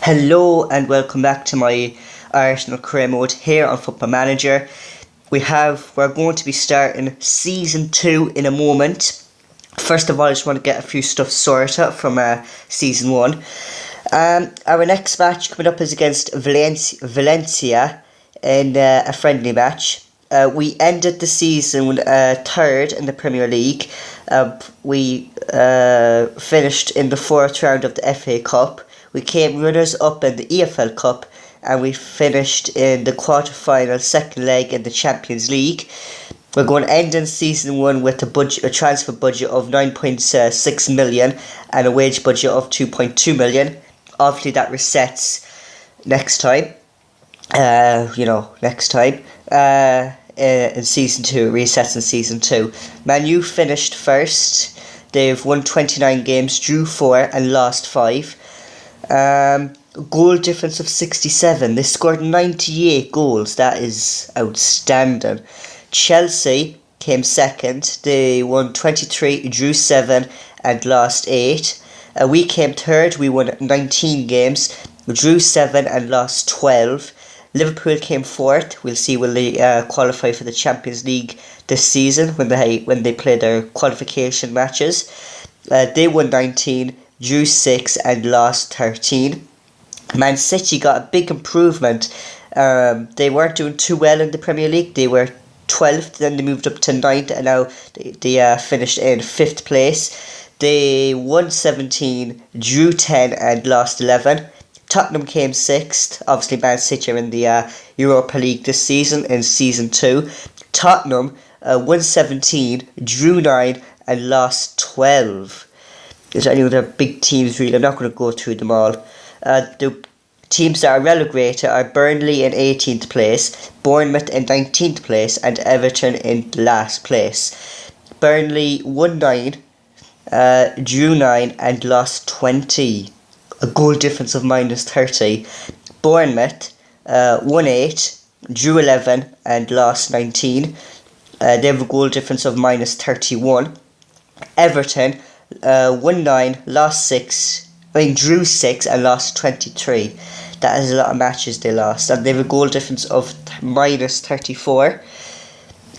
Hello and welcome back to my Arsenal career mode here on Football Manager. We're going to be starting season 2 in a moment. First of all, I just want to get a few stuff sorted from season 1. Our next match coming up is against Valencia in a friendly match. We ended the season third in the Premier League. We finished in the fourth round of the FA Cup. We came runners up in the EFL Cup, and we finished in the quarter-final second leg in the Champions League. We're going to end in season 1 with a transfer budget of 9.6 million and a wage budget of 2.2 million. Obviously, that resets next time. In season 2, resets in season 2. Man U finished first. They've won 29 games, drew 4 and lost 5. Goal difference of 67. They scored 98 goals. That is outstanding. Chelsea came second. They won 23, drew 7 and lost 8. We came third. We won 19 games, drew 7 and lost 12. Liverpool came fourth. We'll see will they qualify for the Champions League this season when they play their qualification matches. They won 19, drew 6 and lost 13. Man City got a big improvement. They weren't doing too well in the Premier League. They were 12th, then they moved up to 9th, and now they finished in 5th place. They won 17, drew 10 and lost 11. Tottenham came 6th. Obviously, Man City are in the Europa League this season, in Season 2. Tottenham won 17, drew 9 and lost 12. There's any other big teams really. I'm not going to go through them all. The teams that are relegated are Burnley in 18th place, Bournemouth in 19th place and Everton in last place. Burnley won 9, drew 9 and lost 20. A goal difference of minus 30. Bournemouth won 8, drew 11 and lost 19. They have a goal difference of minus 31. Everton won 9, drew 6 and lost 23. That is a lot of matches they lost. And they have a goal difference of minus 34.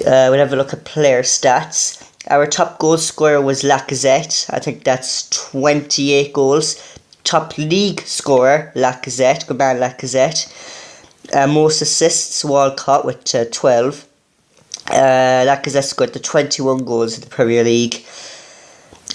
We'll have a look at player stats. Our top goal scorer was Lacazette. I think that's 28 goals. Top league scorer, Lacazette. Good man, Lacazette. Most assists, Walcott with 12. Lacazette scored the 21 goals in the Premier League.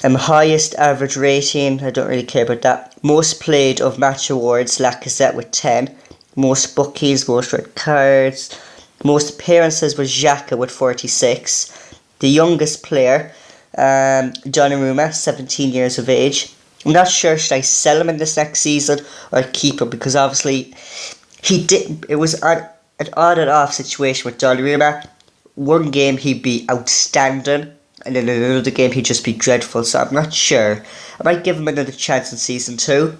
Highest average rating, I don't really care about that. Most played of match awards, Lacazette with 10. Most bookies, most red cards. Most appearances was Xhaka with 46. The youngest player, Donnarumma, 17 years of age. I'm not sure should I sell him in this next season or keep him, because obviously it was an on and off situation with Donnarumma. One game he'd be outstanding, and then in another game he'd just be dreadful, so I'm not sure. I might give him another chance in season 2.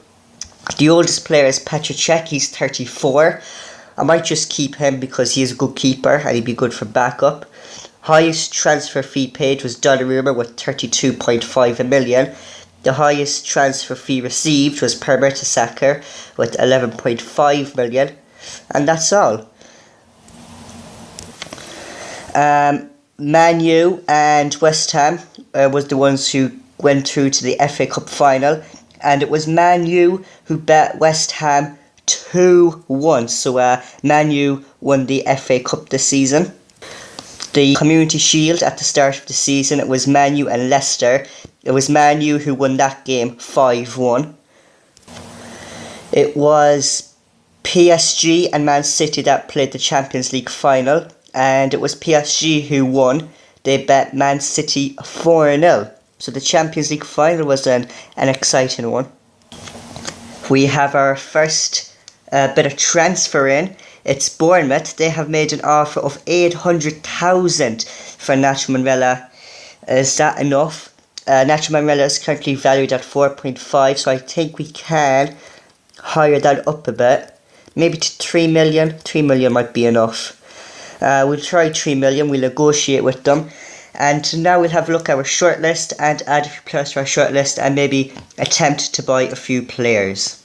The oldest player is Petr Cech, he's 34. I might just keep him because he is a good keeper and he'd be good for backup. Highest transfer fee paid was Donnarumma with 32.5 million. The highest transfer fee received was Per Mertesacker with 11.5 million. And that's all. Man U and West Ham was the ones who went through to the FA Cup final. And it was Man U who bet West Ham 2-1. So Man U won the FA Cup this season. The Community Shield at the start of the season, it was Man U and Leicester. It was Man U who won that game 5-1. It was PSG and Man City that played the Champions League final, and it was PSG who won. They bet Man City 4-0. So the Champions League final was an exciting one. We have our first bit of transfer in. It's Bournemouth. They have made an offer of 800,000 for Nacho Monreal. Is that enough? Nacho Monreal is currently valued at 4.5, so I think we can higher that up a bit. Maybe to 3 million. 3 million might be enough. We'll try 3 million. We'll negotiate with them. And now we'll have a look at our shortlist and add a few players to our shortlist and maybe attempt to buy a few players.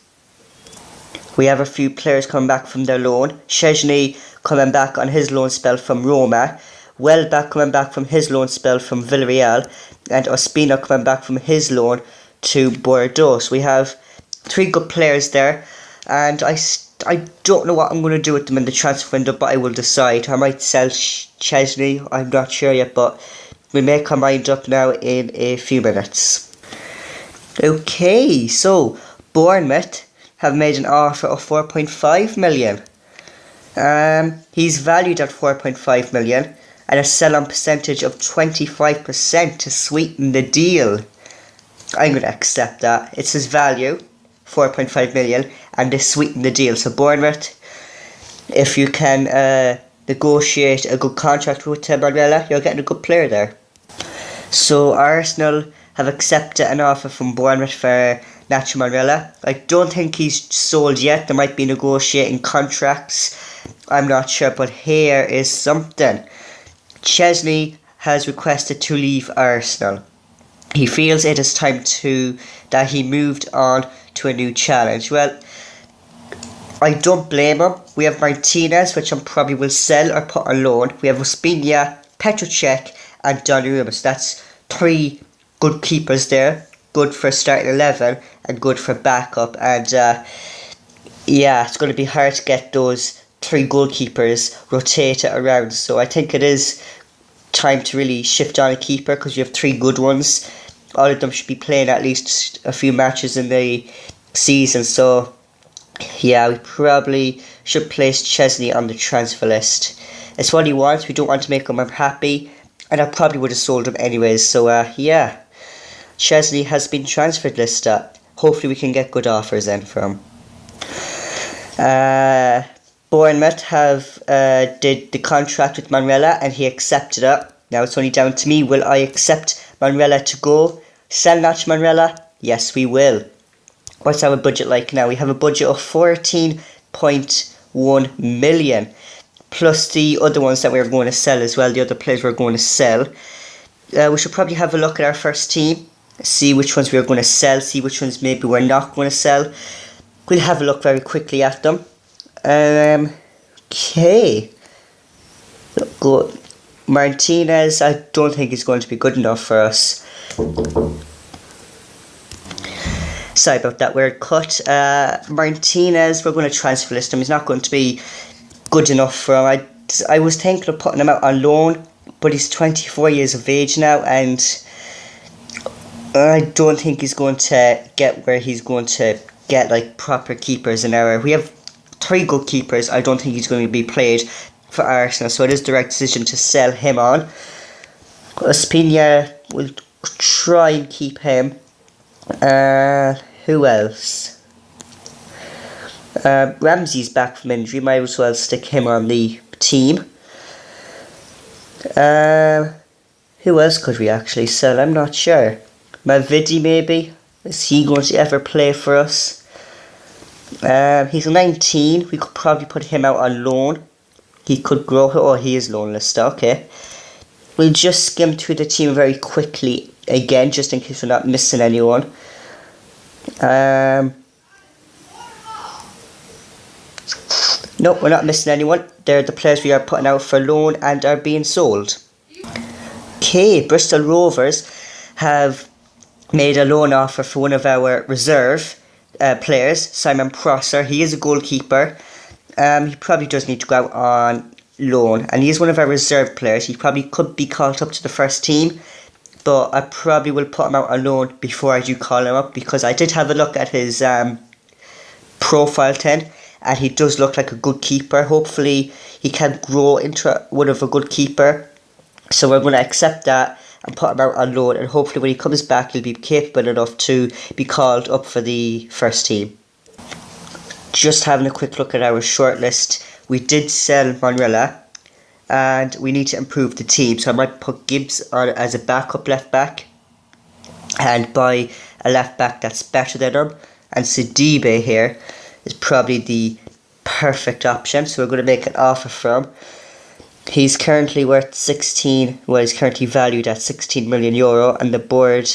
We have a few players coming back from their loan. Szczesny coming back on his loan spell from Roma. Welbeck coming back from his loan spell from Villarreal. And Ospina coming back from his loan to Bordeaux. So we have 3 good players there. And I don't know what I'm going to do with them in the transfer window, but I will decide. I might sell Szczesny. I'm not sure yet, but we make our mind up now in a few minutes. Okay, so Bournemouth have made an offer of 4.5 million. He's valued at 4.5 million and a sell-on percentage of 25% to sweeten the deal. I'm going to accept that. It's his value, 4.5 million, and they sweeten the deal. So Bournemouth, if you can negotiate a good contract with Manuela, you're getting a good player there. So Arsenal have accepted an offer from Bournemouth for Nacho Manuela. I don't think he's sold yet. There might be negotiating contracts. I'm not sure, but here is something. Szczesny has requested to leave Arsenal. He feels it is time that he moved on to a new challenge. Well, I don't blame him. We have Martinez, which I probably will sell or put on loan. We have Ospina, Petr Cech and Donnarumma. So that's 3 good keepers there. Good for starting 11 and good for backup. And yeah, it's going to be hard to get those 3 goalkeepers rotated around. So I think it is time to really shift on a keeper because you have 3 good ones. All of them should be playing at least a few matches in the season. So yeah, we probably should place Szczesny on the transfer list. It's what he wants. We don't want to make him unhappy. And I probably would have sold him anyways. So yeah, Szczesny has been transferred list up. Hopefully we can get good offers in from him. Bournemouth have did the contract with Manuela and he accepted it. Now it's only down to me. Will I accept Manuela to go? Sell Nacho Manuela? Yes, we will. What's our budget like now? We have a budget of 14.1 million. Plus the other ones that we're going to sell as well. The other players we're going to sell. We should probably have a look at our first team. See which ones we're going to sell. See which ones maybe we're not going to sell. We'll have a look very quickly at them. Okay. Good. Martinez, I don't think he's going to be good enough for us. Sorry about that weird cut. Martinez, we're going to transfer list him. He's not going to be good enough for him. I was thinking of putting him out on loan, but he's 24 years of age now, and I don't think he's going to get where he's going to get like proper keepers in our. We have 3 good keepers. I don't think he's going to be played for Arsenal, so it is the right decision to sell him on. Ospina, we'll try and keep him. Who else? Ramsey's back from injury. Might as well stick him on the team. Who else could we actually sell? I'm not sure. Mavidi maybe? Is he going to ever play for us? He's 19. We could probably put him out on loan. He could grow. Oh, he is loanless. Okay. We'll just skim through the team very quickly again, just in case we're not missing anyone. No, we're not missing anyone. They're the players we are putting out for loan and are being sold. Okay, Bristol Rovers have made a loan offer for one of our reserve players, Simon Prosser. He is a goalkeeper. He probably does need to go out on loan, and he is one of our reserve players. He probably could be called up to the first team, but I probably will put him out on loan before I do call him up, because I did have a look at his profile 10, and he does look like a good keeper. Hopefully he can grow into one of a good keeper, so we're going to accept that and put him out on loan, and hopefully when he comes back he'll be capable enough to be called up for the first team. Just having a quick look at our shortlist, we did sell Manuela and we need to improve the team, so I might put Gibbs on as a backup left back and buy a left back that's better than him, and Sidibe here is probably the perfect option, so we're going to make an offer for him. He's currently worth 16, well he's currently valued at 16 million euro, and the board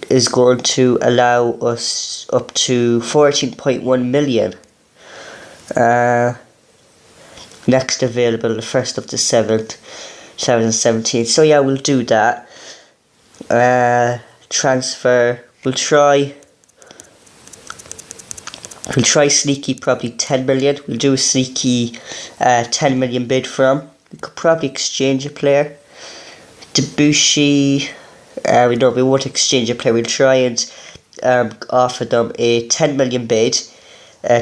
is going to allow us up to 14.1 million. Next available, the 1st of the 7th, 2017. So yeah, we'll do that. Transfer, we'll try sneaky, probably 10 million. We'll do a sneaky 10 million bid for him. We could probably exchange a player. Debussy, we won't exchange a player. We'll try and offer them a 10 million bid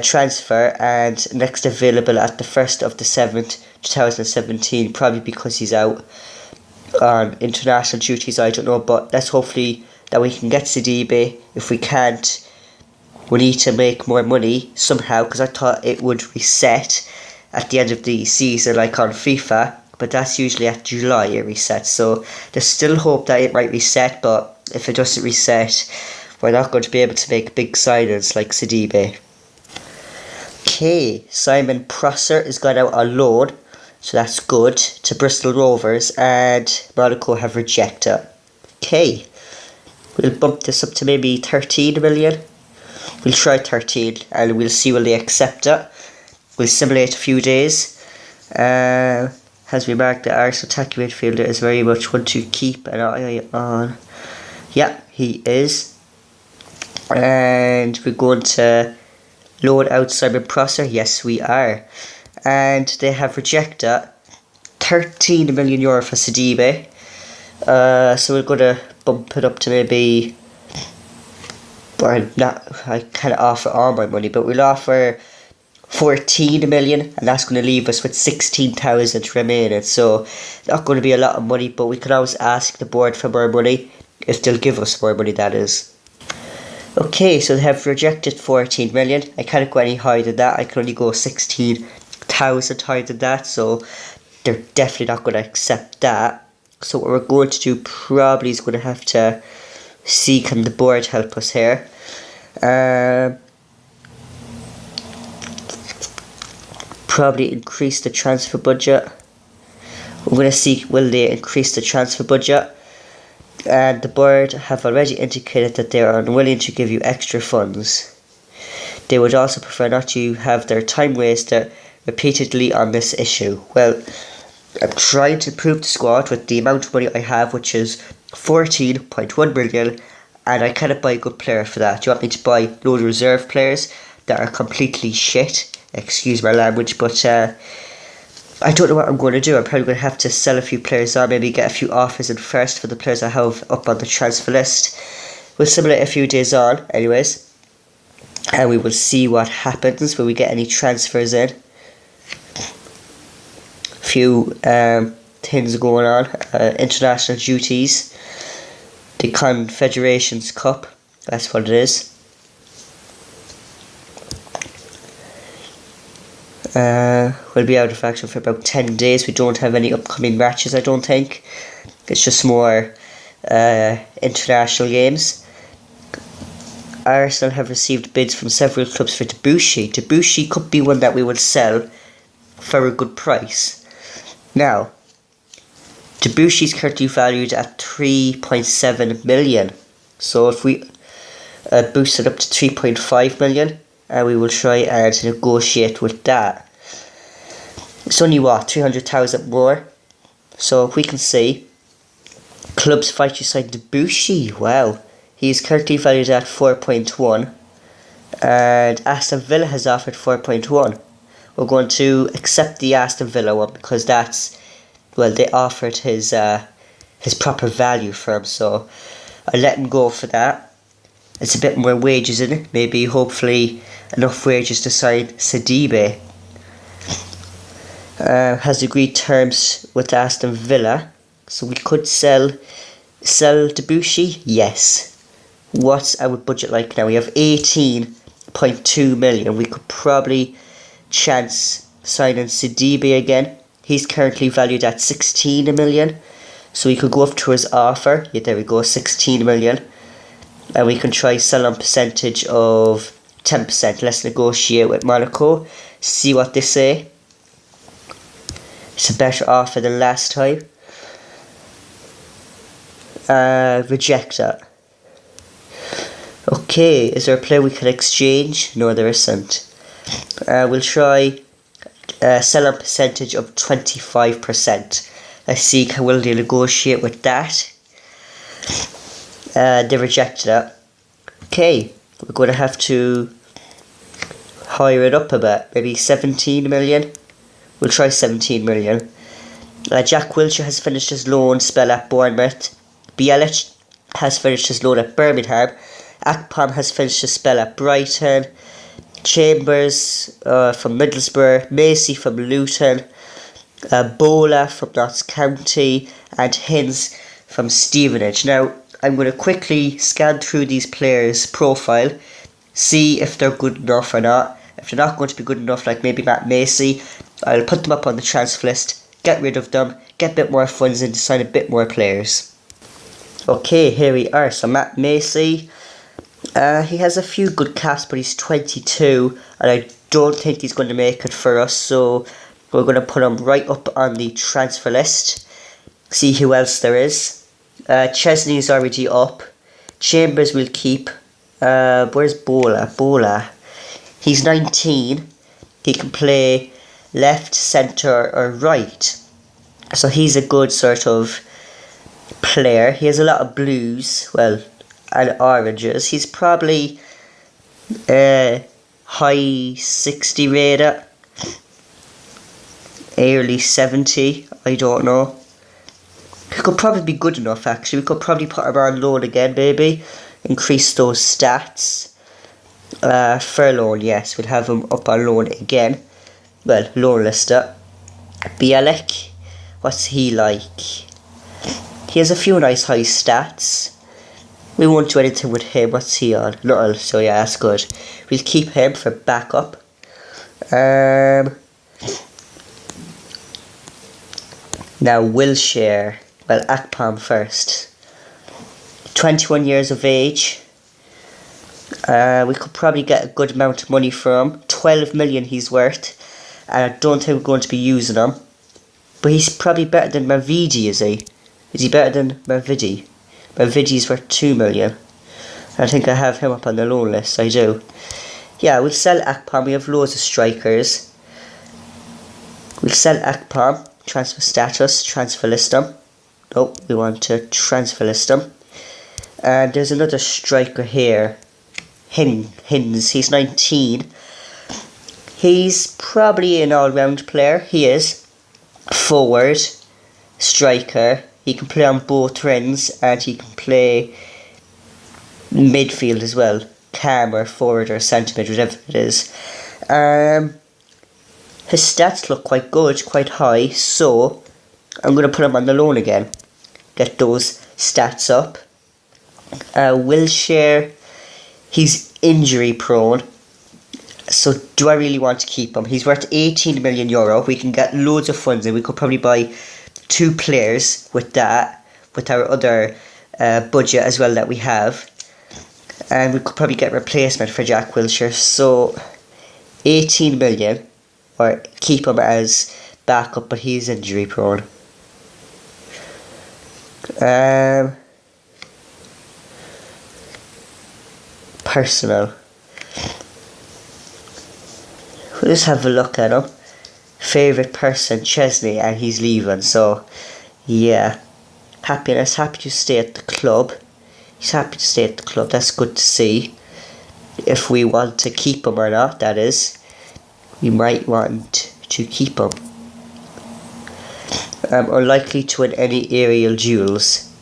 transfer, and next available at the 1st of the 7th, 2017, probably because he's out on international duties, I don't know, but let's hopefully that we can get Sidibe. If we can't, we need to make more money somehow, because I thought it would reset at the end of the season like on FIFA, but that's usually at July it resets, so there's still hope that it might reset, but if it doesn't reset, we're not going to be able to make big signings like Sidibe. Okay, Simon Prosser is gone out on loan, so that's good, to Bristol Rovers, and Monaco have rejected. Okay, we'll bump this up to maybe 13 million. We'll try 13 and we'll see will they accept it. We'll simulate a few days. Has remarked that Arsenal attacking midfielder is very much one to keep an eye on. Yeah, he is. And we're going to load out Simon Prosser. Yes, we are. And they have rejected 13 million euro for Sidibe. So we're going to bump it up to maybe, I can't offer all my money, but we'll offer 14 million, and that's going to leave us with 16,000 remaining. So not going to be a lot of money, but we can always ask the board for more money, if they'll give us more money, that is. Okay, so they have rejected 14 million. I can't go any higher than that. I can only go 16,000 higher than that, so they're definitely not going to accept that. So what we're going to do probably is going to have to see, can the board help us here. Probably increase the transfer budget. We're going to see will they increase the transfer budget. And the board have already indicated that they are unwilling to give you extra funds. They would also prefer not to have their time wasted repeatedly on this issue. Well, I'm trying to improve the squad with the amount of money I have, which is 14.1 million, and I cannot buy a good player for that. Do you want me to buy loads of reserve players that are completely shit? Excuse my language, but I don't know what I'm going to do. I'm probably going to have to sell a few players on, maybe get a few offers in first for the players I have up on the transfer list. We'll simulate a few days on, anyways, and we will see what happens when we get any transfers in. Few things going on, international duties, the Confederations Cup, that's what it is. We'll be out of action for about 10 days. We don't have any upcoming matches, I don't think. It's just more international games. Arsenal have received bids from several clubs for Debussy. Debussy could be one that we would sell for a good price. Now, Debussy is currently valued at 3.7 million. So if we boost it up to 3.5 million, we will try and negotiate with that. It's only 300,000 more. So if we can see, clubs fight to sign Debussy. Wow, he's currently valued at 4.1, and Aston Villa has offered 4.1. We're going to accept the Aston Villa one because that's, well, they offered his proper value for him, so I'll let him go for that. It's a bit more wages in it, maybe hopefully enough wages to sign Sidibe. Has agreed terms with Aston Villa, so we could sell Debussy. Yes. What's our budget like now? We have 18.2 million. We could probably chance signing Sidibe again. He's currently valued at 16 million, so we could go up to his offer. Yeah, there we go, 16 million, and we can try sell on percentage of 10%. Let's negotiate with Monaco, see what they say. It's a better offer than last time. Reject that. Okay, is there a player we can exchange? No, there isn't. We'll try seller percentage of 25%. Let's see, will they negotiate with that? They rejected it. Okay, we're going to have to higher it up a bit, maybe 17 million. We'll try 17 million. Jack Wilshere has finished his loan spell at Bournemouth. Bielik has finished his loan at Birmingham. Akpom has finished his spell at Brighton. Chambers from Middlesbrough. Macy from Luton. Bola from Notts County. And Hinds from Stevenage. Now, I'm going to quickly scan through these players' profile, see if they're good enough or not. If they're not going to be good enough, like maybe Matt Macy, I'll put them up on the transfer list, get rid of them, get a bit more funds and sign a bit more players. Okay, here we are. So Matt Macy, he has a few good caps, but he's 22, and I don't think he's going to make it for us, so we're going to put him right up on the transfer list, see who else there is. Chesney's already up. Chambers will keep. Where's Bola? Bola. He's 19. He can play left, centre or right. So he's a good sort of player. He has a lot of blues, well, and oranges. He's probably high 60 rated. Early 70, I don't know. He could probably be good enough, actually. We could probably put him on loan again, maybe. Increase those stats. Furlong, yes, we'll have him up on loan again. Well, loan lister. Bielik, what's he like? He has a few nice high stats. We won't do anything with him. What's he on? Little, so yeah, that's good. We'll keep him for backup. Now, Wilshere. Well, Akpom first. 21 years of age. We could probably get a good amount of money for him. 12 million he's worth. And I don't think we're going to be using him. But he's probably better than Mavidi, is he? Is he better than Mavidi? Mavidi's worth 2 million. I think I have him up on the loan list, I do. Yeah, we'll sell Akpom. We have loads of strikers. We'll sell Akpom. Transfer status, transfer list him. Nope, we want to transfer list him. And there's another striker here. Hinds, he's 19. He's probably an all-round player. He is. Forward, striker. He can play on both ends and he can play midfield as well. Cam or forward or centre mid, whatever it is. His stats look quite good, quite high, so I'm going to put him on the loan again. Get those stats up. Wilshere, he's injury prone, so do I really want to keep him? He's worth 18 million euro. We can get loads of funds and we could probably buy 2 players with that, with our other budget as well that we have. And we could probably get replacement for Jack Wilshere, so 18 million. Or keep him as backup, but he's injury prone. Personal. We'll just have a look at him. Favourite person, Chesney, and he's leaving, so yeah. Happy to stay at the club. He's happy to stay at the club, that's good to see. If we want to keep him or not, that is. We might want to keep him. Unlikely to win any aerial duels.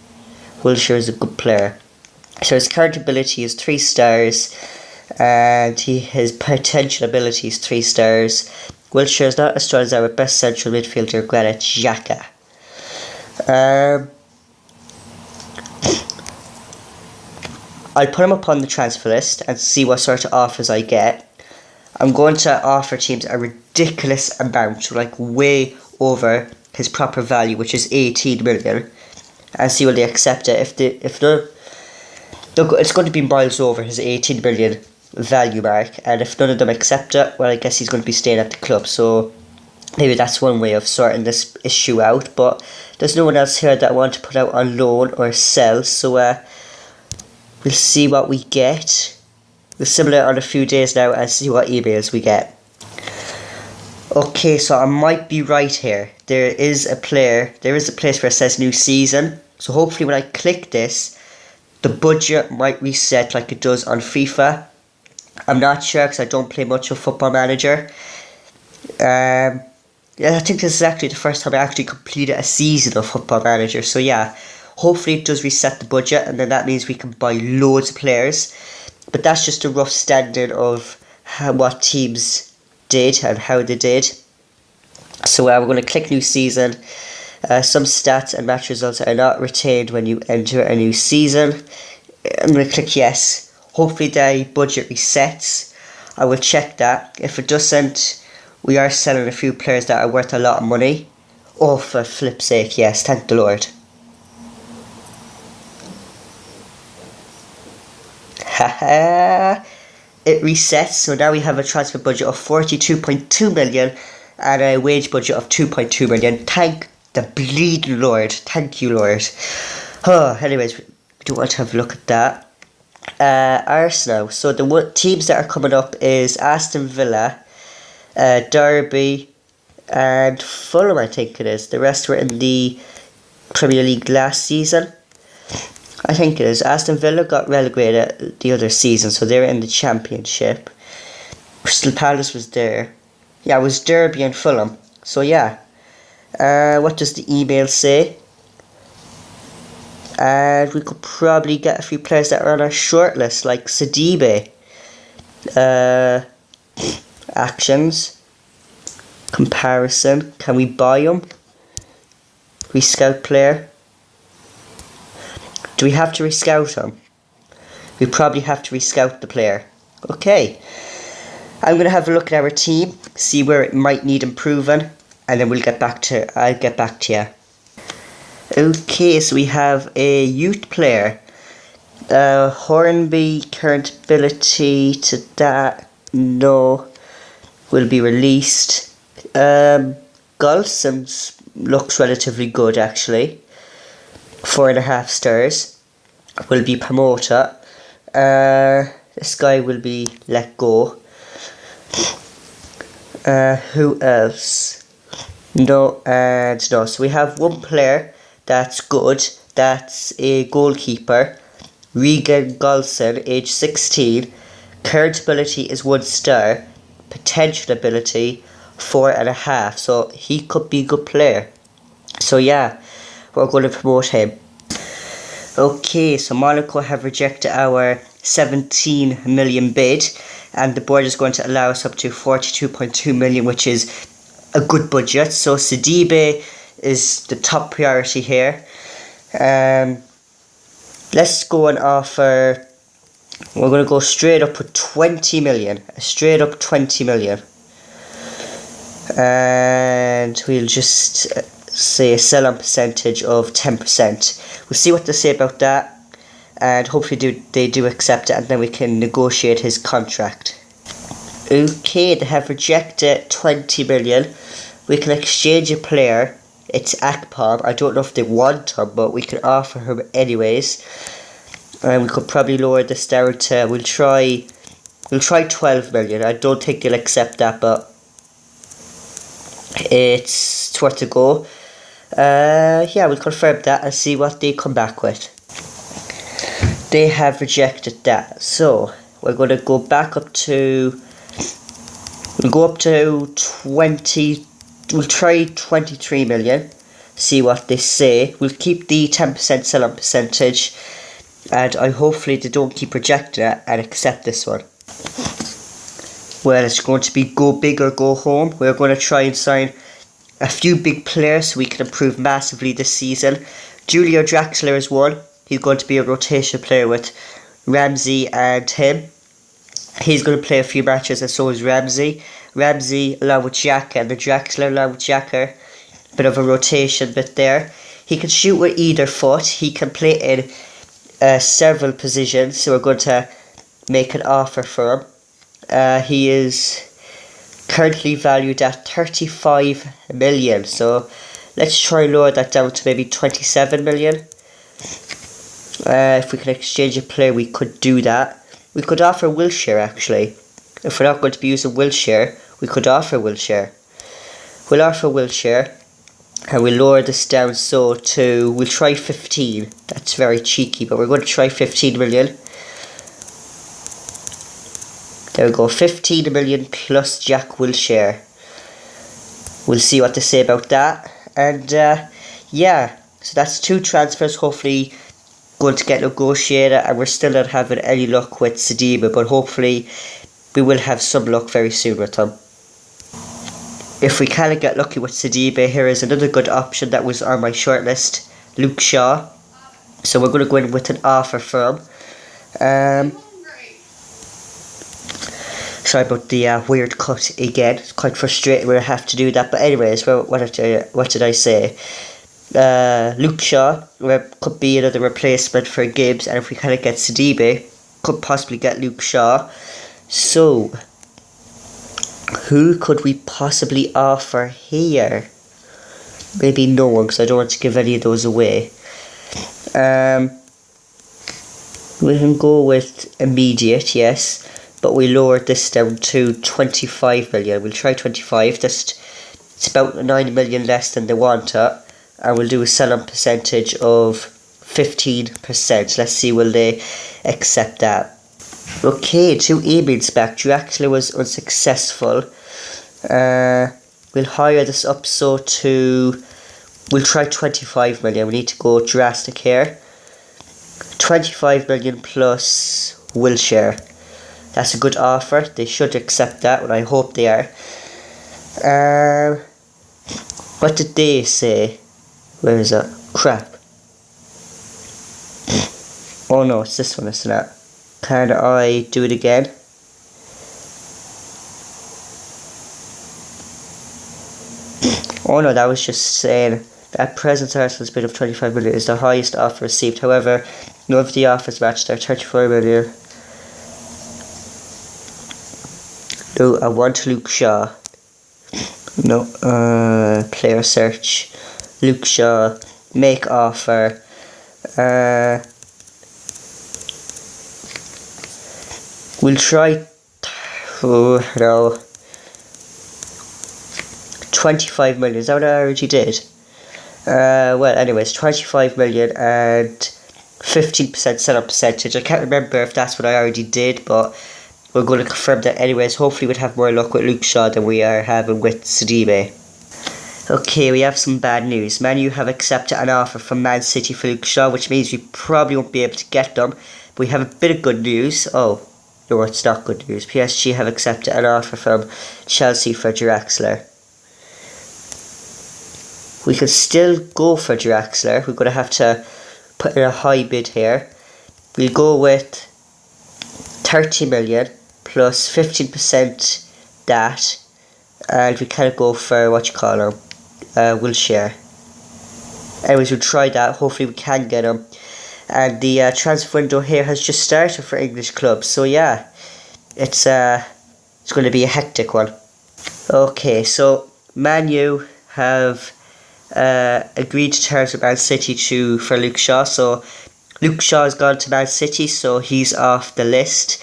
Wilshere is a good player. So his current ability is 3 stars. And his potential ability is 3 stars. Wilshere is not as strong as our best central midfielder, Granit Xhaka. I'll put him up on the transfer list and see what sort of offers I get. I'm going to offer teams a ridiculous amount, like way over his proper value, which is 18 million, and see will they accept it. If they're it's going to be miles over his 18 million value mark, and if none of them accept it, well, I guess he's going to be staying at the club. So maybe that's one way of sorting this issue out. But there's no one else here that I want to put out on loan or sell, so we'll see what we get. We'll simulate on a few days now and see what emails we get. Okay, so I might be right here. There is a place where it says new season. So hopefully when I click this, the budget might reset like it does on FIFA. I'm not sure because I don't play much of Football Manager. Yeah, I think this is actually the first time I actually completed a season of Football Manager. So yeah, hopefully it does reset the budget, and then that means we can buy loads of players. But that's just a rough standard of what teams did and how they did. So we're going to click new season. Some stats and match results are not retained when you enter a new season. I'm going to click yes. Hopefully the budget resets. I will check that. If it doesn't, we are selling a few players that are worth a lot of money. Oh, for flip's sake, yes, thank the Lord. Haha. It resets, so now we have a transfer budget of 42.2 million and a wage budget of 2.2 million. Thank the bleeding Lord. Thank you, Lord. Oh, anyways, we do want to have a look at that. Arsenal. So the teams that are coming up is Aston Villa, Derby, and Fulham, I think it is. The rest were in the Premier League last season. I think it is. Aston Villa got relegated the other season, so they were in the Championship. Crystal Palace was there. Yeah, it was Derby and Fulham. So yeah. What does the email say? And we could probably get a few players that are on our shortlist, like Sidibe. Actions. Comparison. Can we buy him? We scout player. Do we have to rescout him? We probably have to rescout the player. Okay. I'm going to have a look at our team, see where it might need improving, and then I'll get back to you. Okay, so we have a youth player. Hornby, current ability to that, no, will be released. Golson looks relatively good actually. 4.5 stars. Will be promoted. This guy will be let go. Who else? No and no. So we have one player that's good. That's a goalkeeper. Regan Golson, age 16. Current ability is 1 star. Potential ability 4.5. So he could be a good player. So yeah, we're going to promote him. Okay, so Monaco have rejected our 17 million bid, and the board is going to allow us up to 42.2 million, which is a good budget. So Sidibe is the top priority here. Let's go and offer. We're going to go straight up with 20 million. Straight up 20 million. And we'll just say a sell-on percentage of 10%. We'll see what they say about that, and hopefully they do accept it, and then we can negotiate his contract. Okay, they have rejected 20 million. We can exchange a player. It's Akpom. I don't know if they want him, but we can offer him anyways. And we could probably lower this down to, we'll try 12 million. I don't think they'll accept that, but it's worth a go. Yeah, we'll confirm that and see what they come back with. They have rejected that, so we're going to go back up to. We'll go up to 20. We'll try 23 million. See what they say. We'll keep the 10% sell-on percentage, and hopefully they don't keep rejecting it and accept this one. Well, it's going to be go big or go home. We're going to try and sign a few big players so we can improve massively this season. Julio Draxler is one. He's going to be a rotation player with Ramsey and him. He's going to play a few matches, and so is Ramsey. Ramsey along with Xhaka, and the Draxler along with Xhaka. Bit of a rotation bit there. He can shoot with either foot. He can play in several positions, so we're going to make an offer for him. He is currently valued at 35 million, so let's try and lower that down to maybe 27 million. If we can exchange a player, we could do that. We could offer Wilshere actually. If we're not going to be using Wilshere, we could offer Wilshere. We'll offer Wilshere, and we'll lower this down so to, we'll try 15. That's very cheeky, but we're going to try 15 million. There we go, 15 million plus Jack Wilshere. We'll see what they say about that. And yeah, so that's 2 transfers hopefully going to get negotiated, and we're still not having any luck with Sidibe, but hopefully we will have some luck very soon with him. If we can't get lucky with Sidibe, here is another good option that was on my shortlist, Luke Shaw. So we're going to go in with an offer for him. Sorry about the weird cut again. It's quite frustrating when I have to do that. But anyways, what did I say? Luke Shaw could be another replacement for Gibbs, and if we kind of get Sidibe, could possibly get Luke Shaw. So, who could we possibly offer here? Maybe no one, because I don't want to give any of those away. We can go with immediate, yes. But we lowered this down to 25 million. We'll try 25. It's about 9 million less than they want it. And we'll do a sell-on percentage of 15%. Let's see, will they accept that? Okay, 2 emails back. Draxler was unsuccessful. We'll hire this up so to, we'll try 25 million. We need to go drastic here. 25 million plus Wilshere. That's a good offer. They should accept that, and I hope they are. What did they say? Where is that? Crap. Oh no, it's this one, isn't it? Can I do it again? Oh no, that was just saying at present Arsenal's bid of 25 million is the highest offer received. However, none of the offers matched their 34 million. No, I want Luke Shaw. No, player search. Luke Shaw, make offer. We'll try. Oh no. 25 million. Is that what I already did? Well, anyways, 25 million and 15% sell-up percentage. I can't remember if that's what I already did, but we're going to confirm that anyways. Hopefully we'll have more luck with Luke Shaw than we are having with Sidibe. Okay, we have some bad news. Man U have accepted an offer from Man City for Luke Shaw, which means we probably won't be able to get them. But we have a bit of good news. Oh, no, it's not good news. PSG have accepted an offer from Chelsea for Draxler. We could still go for Draxler. We're going to have to put in a high bid here. We'll go with 30 million plus 15% that, and we can't go for Wilshere. Anyways, we'll try that. Hopefully we can get him. And the transfer window here has just started for English clubs, so yeah, it's going to be a hectic one. Okay, so Man U have agreed to terms with Man City for Luke Shaw. So Luke Shaw has gone to Man City, so he's off the list,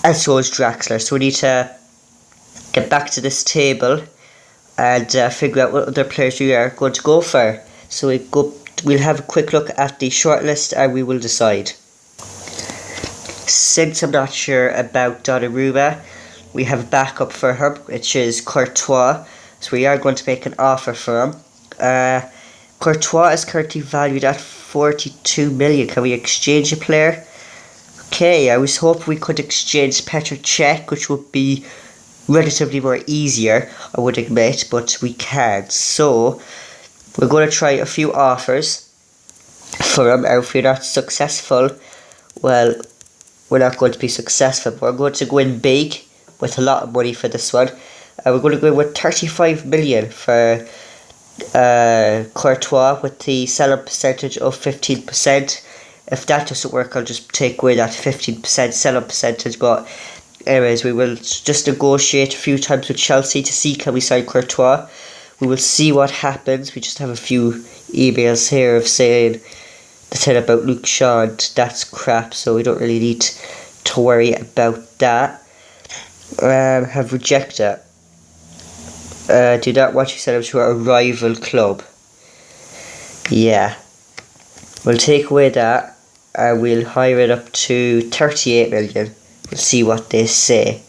and so is Draxler. So we need to get back to this table and figure out what other players we are going to go for. So we'll have a quick look at the shortlist and we will decide. Since I'm not sure about Donnarumma, we have a backup for him, which is Courtois. So we are going to make an offer for him. Courtois is currently valued at 42 million. Can we exchange a player? Okay, I was hoping we could exchange Petr Cech, which would be relatively more easier, I would admit, but we can't. So we're going to try a few offers for him, and if we're not successful, well, we're not going to be successful, but we're going to go in big with a lot of money for this one. We're going to go in with 35 million for Courtois with the sell-on percentage of 15%. If that doesn't work, I'll just take away that 15% sell-on percentage. But anyways, we will just negotiate a few times with Chelsea to see can we sign Courtois. We will see what happens. We just have a few emails here of saying the thing about Luke Shaw, and that's crap, so we don't really need to worry about that. Have rejected. Do not want to sell him to a rival club. Yeah. We'll take away that and we'll hire it up to 38 million. We'll see what they say.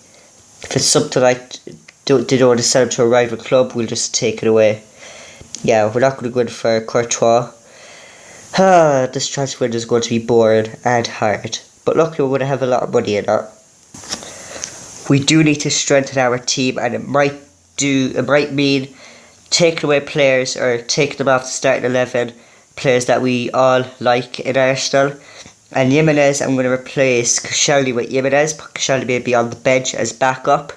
If it's something like they don't want to sell him to a rival club, we'll just take it away. Yeah, we're not going to go in for Courtois. This transfer window is going to be boring and hard. But luckily we're going to have a lot of money in it. We do need to strengthen our team, and it might mean taking away players or taking them off the starting 11, players that we all like in Arsenal. And Jimenez, I'm going to replace Koscielny with Jimenez, but Koscielny may be on the bench as backup.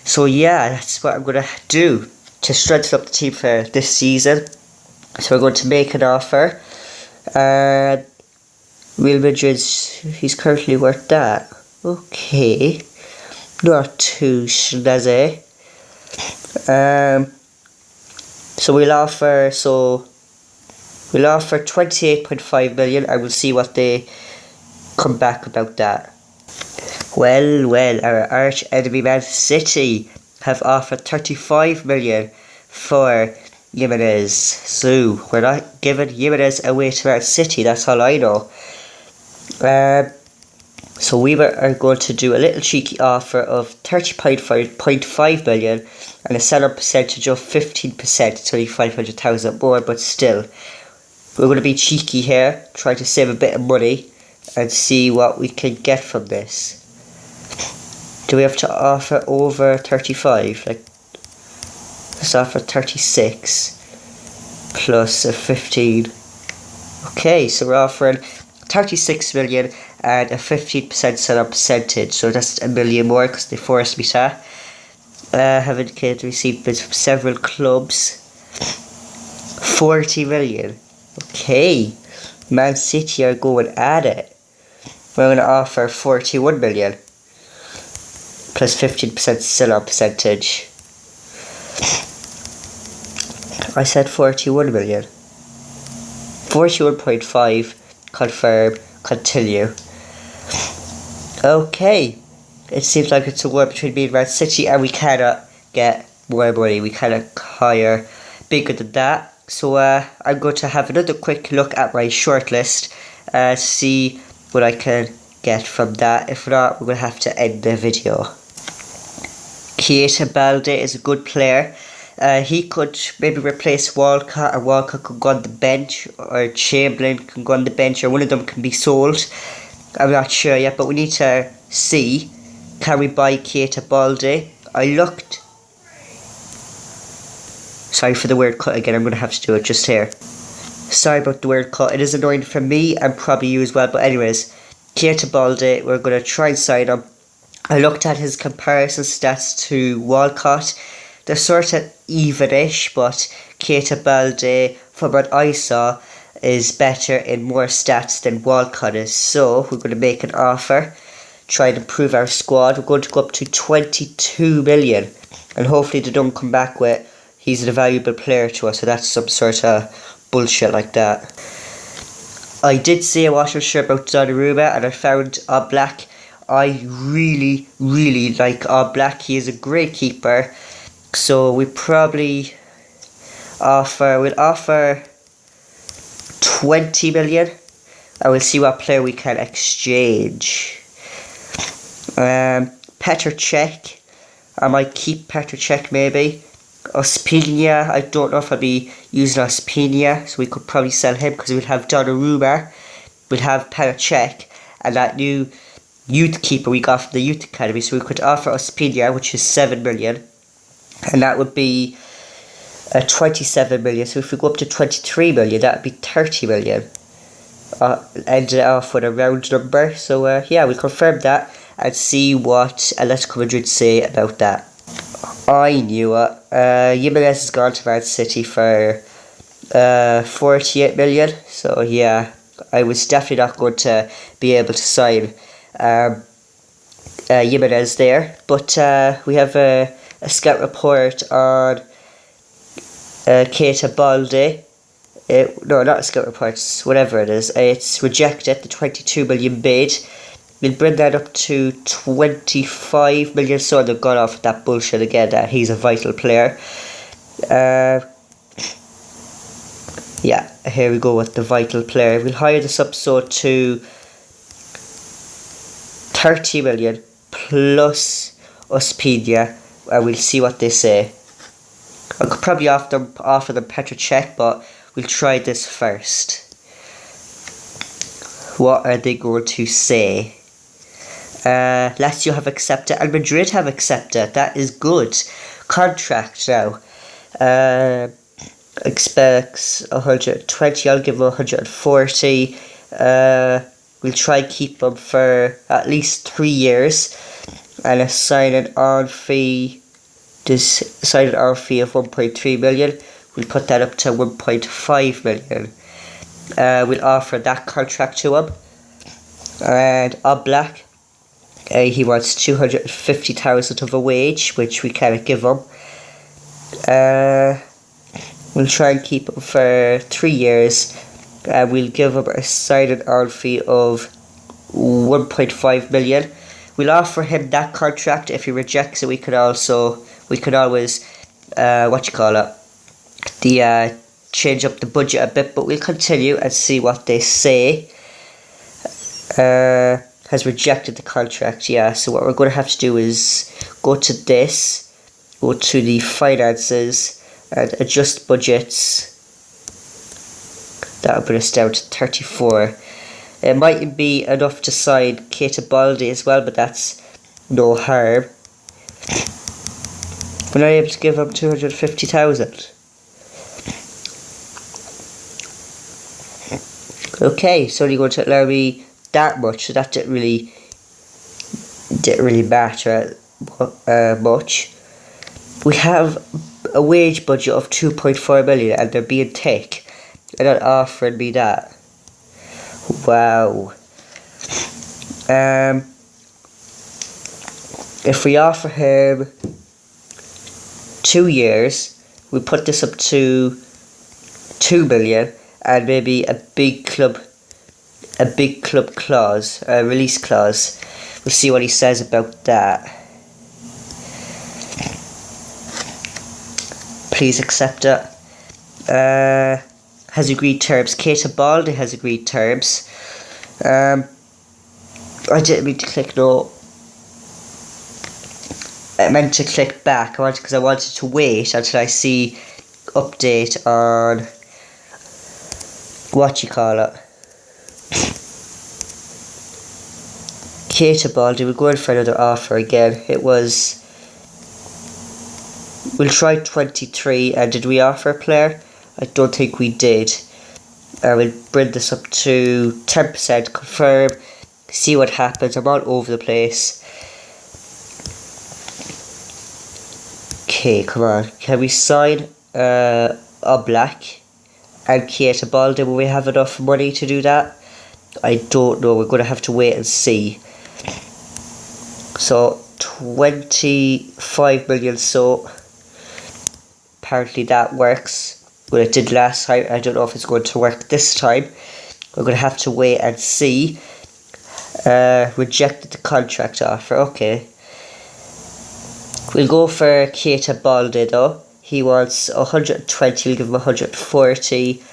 So yeah, that's what I'm going to do to strengthen up the team for this season. So we're going to make an offer. Real Madrid's, he's currently worth that. Okay. Not too snazzy. So we'll offer 28.5 million, and we'll see what they come back about that. Well, our arch enemy Man City have offered 35 million for Jimenez. So we're not giving Jimenez away to Man City, that's all I know. So we are going to do a little cheeky offer of 30.5 million and a sell-on percentage of 15%. It's only 500,000 more, but still. We're going to be cheeky here, try to save a bit of money and see what we can get from this. Do we have to offer over 35? Let's offer 36 plus a 15. Okay, so we're offering 36 million and a 15% sell-on percentage, so that's a million more because they forced me to. Having received bids from several clubs. 40 million. Okay, Man City are going at it. We're going to offer 41 million plus 15% sell-on percentage. I said 41 million. 41.5. Confirm. Continue. Okay. It seems like it's a war between me and Man City, and we cannot get more money. We cannot hire bigger than that. So I'm going to have another quick look at my shortlist to see what I can get from that. If not, we're going to have to end the video. Keita Balde is a good player. He could maybe replace Walcott, or Walcott could go on the bench, or Chamberlain can go on the bench, or one of them can be sold. I'm not sure yet, but we need to see. Can we buy Keita Balde? I looked. Sorry for the weird cut again, I'm going to have to do it just here. Sorry about the weird cut, it is annoying for me and probably you as well, but anyways, Keita Balde, we're going to try and sign him. I looked at his comparison stats to Walcott. They're sort of even-ish, but Keita Balde, from what I saw, is better in more stats than Walcott is. So we're going to make an offer, try and improve our squad. We're going to go up to 22 million, and hopefully they don't come back with he's a valuable player to us, so that's some sort of bullshit like that. I did say I wasn't sure about Donnarumma, and I found Oblak. I really like Oblak. He is a great keeper. So we'll offer 20 million, and we'll see what player we can exchange. Petr Cech. I might keep Petr Cech maybe. Ospina, I don't know if I'll be using Ospina, so we could probably sell him because we'll have Donnarumma, we'll have Petr Cech, and that new youth keeper we got from the youth academy, so we could offer Ospina, which is 7 million, and that would be 27 million, so if we go up to 23 million, that would be 30 million. Ended it off with a round number, so yeah, we'll confirm that and see what Atletico Madrid say about that. I knew it. Jimenez has gone to Man City for 48 million. So yeah, I was definitely not going to be able to sign Jimenez there. But we have a scout report on Keita Balde. No, not a scout report, whatever it is. It's rejected, the 22 million bid. we'll bring that up to 25 million. So they've gone off with that bullshit again that he's a vital player. Yeah, here we go with the vital player. We'll hire this up so to 30 million plus Ospina, and we'll see what they say. I could probably offer them Petr Cech, but we'll try this first. What are they going to say? Lazio have accepted and Madrid have accepted. That is good. Contract now. Expects 120. I'll give him 140. We'll try and keep him for at least 3 years, and a sign-on fee. This sign-on fee of 1.3 million. We'll put that up to 1.5 million. We'll offer that contract to him. And Oblak, he wants 250,000 of a wage, which we cannot give him. We'll try and keep him for 3 years. We'll give him a sign-on fee of 1.5 million. We'll offer him that contract. If he rejects it, we could always change up the budget a bit, but we'll continue and see what they say. Has rejected the contract, yeah. So what we're going to have to do is go to this, go to the finances, and adjust budgets. That'll bring us down to 34. It mightn't be enough to sign Keita Balde as well, but that's no harm. We're not able to give him 250,000. Okay, it's only going to allow me that much, so that didn't really matter much. We have a wage budget of 2.4 million, and they're being thick. They're not offering me that. Wow. If we offer him 2 years, we put this up to 2 million, and maybe a big club clause, a release clause. We'll see what he says about that. Please accept it. Has agreed terms. Keita Balde has agreed terms. I didn't mean to click no. I meant to click back. Because I wanted to wait until I see update on Keita Balde. We're going for another offer again. We'll try 23. And did we offer a player? I don't think we did. We'll bring this up to 10%, confirm, see what happens. I'm all over the place. Okay, come on. Can we sign Oblak and Keita Balde? Will we have enough money to do that? I don't know. We're going to have to wait and see. So, 25 million, so apparently that works. Well, it did last time. I don't know if it's going to work this time. We're going to have to wait and see. Rejected the contract offer. Okay. We'll go for Keita Balde though. He wants 120. We'll give him 140.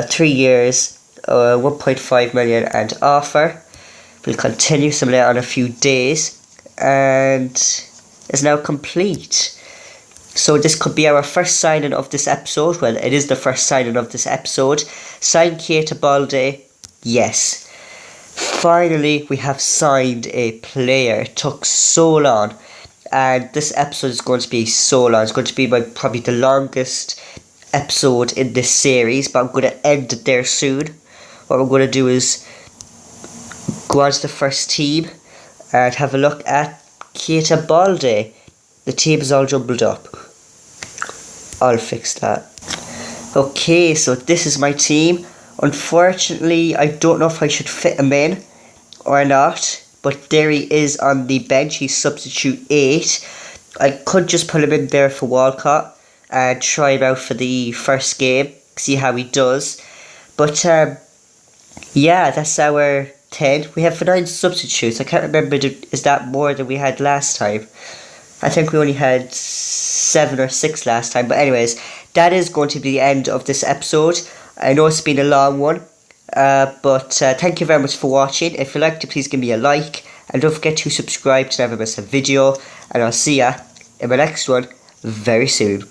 3 years. 1.5 million and offer. We'll continue some later on a few days. And is now complete. So this could be our first signing of this episode. Well, it is the first signing of this episode. Sign Keita Balde. Yes. Finally, we have signed a player. It took so long. And this episode is going to be so long. It's going to be probably the longest episode in this series. But I'm going to end it there soon. What we're going to do is go on to the first team and have a look at Keita Balde. The team is all jumbled up. I'll fix that. Okay, so this is my team. Unfortunately, I don't know if I should fit him in or not. But there he is on the bench. He's substitute 8. I could just put him in there for Walcott and try him out for the first game. See how he does. But yeah, that's our 10. We have 9 substitutes. I can't remember, is that more than we had last time? I think we only had 7 or 6 last time. But anyways, that is going to be the end of this episode. I know it's been a long one. But thank you very much for watching. If you liked it, please give me a like. And don't forget to subscribe to never miss a video. And I'll see ya in my next one very soon.